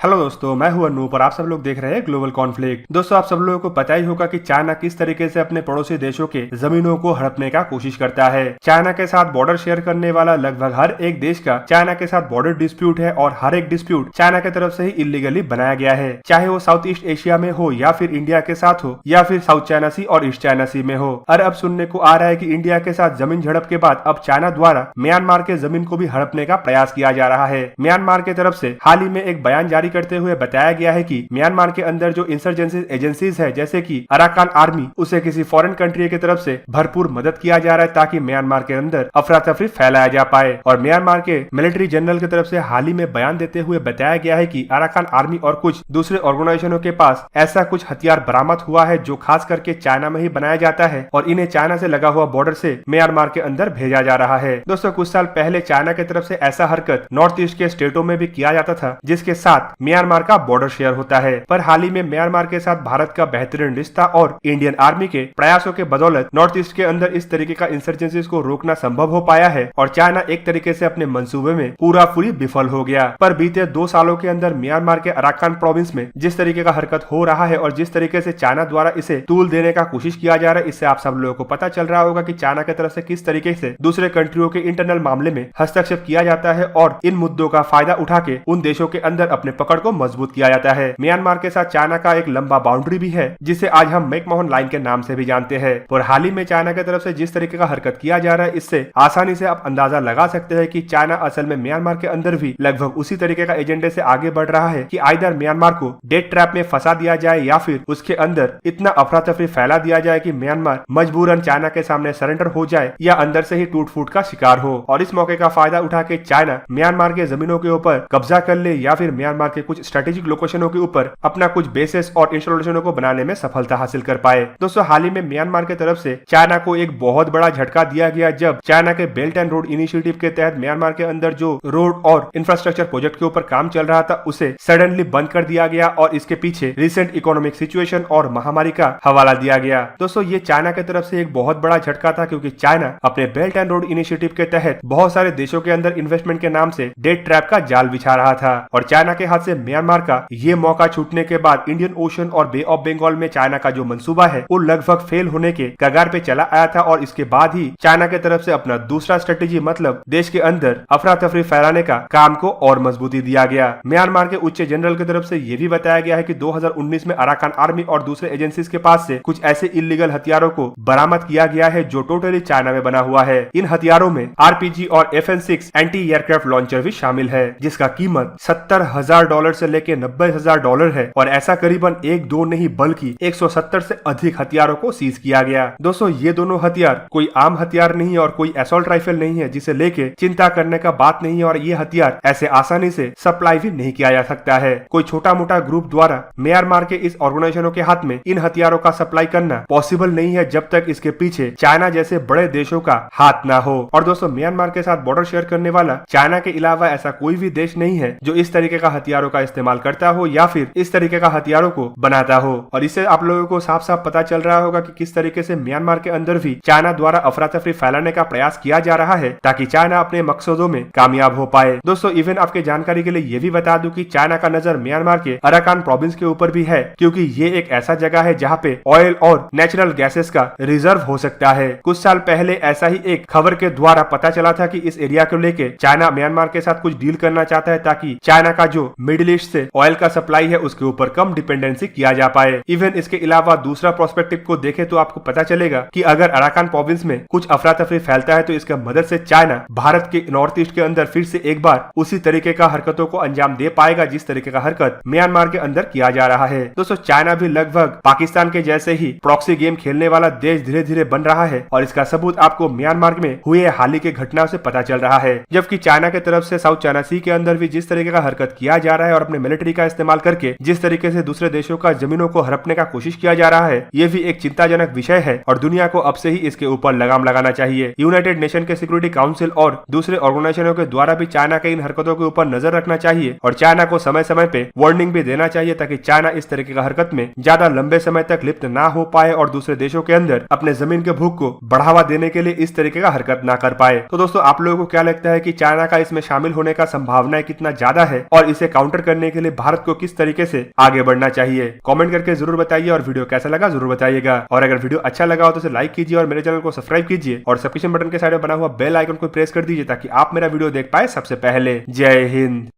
Hello दोस्तों, मैं हूं अनूप और आप सब लोग देख रहे हैं ग्लोबल कॉन्फ्लिक्ट। दोस्तों, आप सब लोगों को पता ही होगा कि चाइना किस तरीके से अपने पड़ोसी देशों के जमीनों को हड़पने का कोशिश करता है। चाइना के साथ बॉर्डर शेयर करने वाला लगभग हर एक देश का चाइना के साथ बॉर्डर डिस्प्यूट है और हर एक डिस्प्यूट चाइना की तरफ से ही इलीगली बनाया गया है, चाहे वो साउथ ईस्ट एशिया में हो या फिर इंडिया के साथ हो या फिर साउथ चाइना सी और ईस्ट चाइना सी में हो। और अब सुनने को आ रहा है कि इंडिया के साथ जमीन झड़प के बाद अब चाइना द्वारा म्यांमार के जमीन को भी हड़पने का प्रयास किया जा रहा है। म्यांमार की तरफ से हाल ही में एक बयान जारी करते हुए बताया गया है कि म्यांमार के अंदर जो इंसर्जेंसी एजेंसीज है जैसे कि अराकान आर्मी, उसे किसी फॉरेन कंट्री की तरफ से भरपूर मदद किया जा रहा है ताकि म्यांमार के अंदर अफरा तफरी फैलाया जा पाए। और म्यांमार के मिलिट्री जनरल की तरफ से हाल ही में बयान देते हुए बताया गया है कि अराकान आर्मी और कुछ दूसरे ऑर्गेनाइजेशनों के पास ऐसा कुछ हथियार बरामद हुआ है जो खास करके चाइना में ही बनाया जाता है और इन्हें चाइना से लगा हुआ बॉर्डर से म्यांमार के अंदर भेजा जा रहा है। दोस्तों, कुछ साल पहले चाइना की तरफ से ऐसा हरकत नॉर्थ ईस्ट के स्टेटों में भी किया जाता था जिसके साथ म्यांमार का बॉर्डर शेयर होता है। पर हाल ही में म्यांमार के साथ भारत का बेहतरीन रिश्ता और इंडियन आर्मी के प्रयासों के बदौलत नॉर्थ ईस्ट के अंदर इस तरीके का इंसर्जेंसीज को रोकना संभव हो पाया है और चाइना एक तरीके से अपने मंसूबे में पूरी विफल हो गया। पर बीते 2 सालों के अंदर म्यांमार के अराकान प्रोविंस में जिस तरीके का हरकत हो रहा है और जिस तरीके से चाइना द्वारा इसे तूल देने का कोशिश किया जा रहा है, इससे आप सब लोगों को पता चल रहा होगा कि चाइना की तरफ से किस तरीके से दूसरे कंट्रियों के इंटरनल मामले में हस्तक्षेप किया जाता है और इन मुद्दों का फायदा उठा के उन देशों के अंदर अपने पकड़ को मजबूत किया जाता है। म्यांमार के साथ चाइना का एक लंबा बाउंड्री भी है जिसे आज हम मैकमोहन लाइन के नाम से भी जानते हैं। और हाल ही में चाइना की तरफ से जिस तरीके का हरकत किया जा रहा है, इससे आसानी से आप अंदाजा लगा सकते हैं कि चाइना असल में म्यांमार के अंदर भी लगभग उसी तरीके का एजेंडे से आगे बढ़ रहा है कि आइदर म्यांमार को डेट ट्रैप में फंसा दिया जाए या फिर उसके अंदर इतना अफरा तफरी फैला दिया जाए कि म्यांमार मजबूरन चाइना के सामने सरेंडर हो जाए या अंदर से ही टूट फूट का शिकार हो। और इस मौके का फायदा उठा के चाइना म्यांमार के जमीनों के ऊपर कब्जा कर ले या फिर म्यांमार के कुछ स्ट्रेटेजिक लोकेशनों के ऊपर अपना कुछ बेसेस और इंस्टॉलेशनों को बनाने में सफलता हासिल कर पाए। दोस्तों, हाल ही में म्यांमार की तरफ से चाइना को एक बहुत बड़ा झटका दिया गया जब चाइना के बेल्ट एंड रोड इनिशिएटिव के तहत म्यांमार के अंदर जो रोड और इंफ्रास्ट्रक्चर प्रोजेक्ट के ऊपर काम चल रहा था उसे सडनली बंद कर दिया गया और इसके पीछे रिसेंट इकोनॉमिक सिचुएशन और महामारी का हवाला दिया गया। दोस्तों, ये चाइना की तरफ से एक बहुत बड़ा झटका था क्योंकि चाइना अपने बेल्ट एंड रोड इनिशिएटिव के तहत बहुत सारे देशों के अंदर इन्वेस्टमेंट के नाम से डेट ट्रैप का जाल बिछा रहा था और चाइना के हाथ से म्यांमार का ये मौका छूटने के बाद इंडियन ओशन और बे ऑफ बंगाल में चाइना का जो मंसूबा है वो लगभग फेल होने के कगार पे चला आया था। और इसके बाद ही चाइना की तरफ से अपना दूसरा स्ट्रेटेजी मतलब देश के अंदर अफरा तफरी फैलाने का काम को और मजबूती दिया गया। म्यांमार के उच्च जनरल की तरफ से ये भी बताया गया है कि 2019 में अराकान आर्मी और दूसरे एजेंसीज के पास से कुछ ऐसे इलीगल हथियारों को बरामद किया गया है जो टोटली चाइना में बना हुआ है। इन हथियारों में RPG और FN-6 एंटी एयरक्राफ्ट लॉन्चर भी शामिल है जिसका कीमत $70,000 से लेके $90,000 है और ऐसा करीबन 1-2 नहीं बल्कि 170 से अधिक हथियारों को सीज किया गया। दोस्तों, ये दोनों हथियार कोई आम हथियार नहीं और कोई असॉल्ट राइफल नहीं है जिसे लेके चिंता करने का बात नहीं है और ये हथियार ऐसे आसानी से सप्लाई भी नहीं किया जा सकता है। कोई छोटा मोटा ग्रुप द्वारा म्यांमार के इस ऑर्गेनाइजेशनों के हाथ में इन हथियारों का सप्लाई करना पॉसिबल नहीं है जब तक इसके पीछे चाइना जैसे बड़े देशों का हाथ ना हो। और दोस्तों, म्यांमार के साथ बॉर्डर शेयर करने वाला चाइना के अलावा ऐसा कोई भी देश नहीं है जो इस तरीके का हथियारों का इस्तेमाल करता हो या फिर इस तरीके का हथियारों को बनाता हो। और इससे आप लोगों को साफ साफ पता चल रहा होगा कि किस तरीके से म्यांमार के अंदर भी चाइना द्वारा अफरा तफरी फैलाने का प्रयास किया जा रहा है ताकि चाइना अपने मकसदों में कामयाब हो पाए। दोस्तों, इवन आपके जानकारी के लिए ये भी बता दूं कि चाइना का नजर म्यांमार के अराकान प्रोविंस के ऊपर भी है क्योंकि ये एक ऐसा जगह है जहाँ पे ऑयल और नेचुरल गैसेस का रिजर्व हो सकता है। कुछ साल पहले ऐसा ही एक खबर के द्वारा पता चला था कि इस एरिया को लेके चाइना म्यांमार के साथ कुछ डील करना चाहता है ताकि चाइना का जो मिडिल ईस्ट से ऑयल का सप्लाई है उसके ऊपर कम डिपेंडेंसी किया जा पाए। इवन इसके अलावा दूसरा प्रोस्पेक्टिव को देखे तो आपको पता चलेगा कि अगर अराकान प्रोविंस में कुछ अफरा तफरी फैलता है तो इसका मदद से चाइना भारत के नॉर्थ ईस्ट के अंदर फिर से एक बार उसी तरीके का हरकतों को अंजाम दे पाएगा जिस तरीके का हरकत म्यांमार के अंदर किया जा रहा है। दोस्तों, चाइना भी लगभग पाकिस्तान के जैसे ही प्रॉक्सी गेम खेलने वाला देश धीरे धीरे बन रहा है और इसका सबूत आपको म्यांमार में हुए हाल ही के घटनाओं से पता चल रहा है। जबकि चाइना की तरफ से साउथ चाइना सी के अंदर भी जिस तरीके का हरकत किया जा रहा है और अपने मिलिट्री का इस्तेमाल करके जिस तरीके से दूसरे देशों का जमीनों को हड़पने का कोशिश किया जा रहा है, ये भी एक चिंताजनक विषय है और दुनिया को अब से ही इसके ऊपर लगाम लगाना चाहिए। यूनाइटेड नेशन के सिक्योरिटी काउंसिल और दूसरे ऑर्गेनाइजेशनों के द्वारा भी चाइना के इन हरकतों के ऊपर नजर रखना चाहिए और चाइना को समय समय पे वार्निंग भी देना चाहिए ताकि चाइना इस तरीके का हरकत में ज्यादा लंबे समय तक लिप्त ना हो पाए और दूसरे देशों के अंदर अपने जमीन के भूख को बढ़ावा देने के लिए इस तरीके का हरकत ना कर पाए। तो दोस्तों, आप लोगों को क्या लगता है कि चाइना का इसमें शामिल होने का संभावना कितना ज्यादा है और इसे काउंटर काउंटर करने के लिए भारत को किस तरीके से आगे बढ़ना चाहिए। कमेंट करके जरूर बताइए और वीडियो कैसा लगा जरूर बताइएगा। और अगर वीडियो अच्छा लगा हो तो इसे लाइक कीजिए और मेरे चैनल को सब्सक्राइब कीजिए और सब्सक्रिप्शन बटन के साइड में बना हुआ बेल आइकन को प्रेस कर दीजिए ताकि आप मेरा वीडियो देख पाए सबसे पहले। जय हिंद।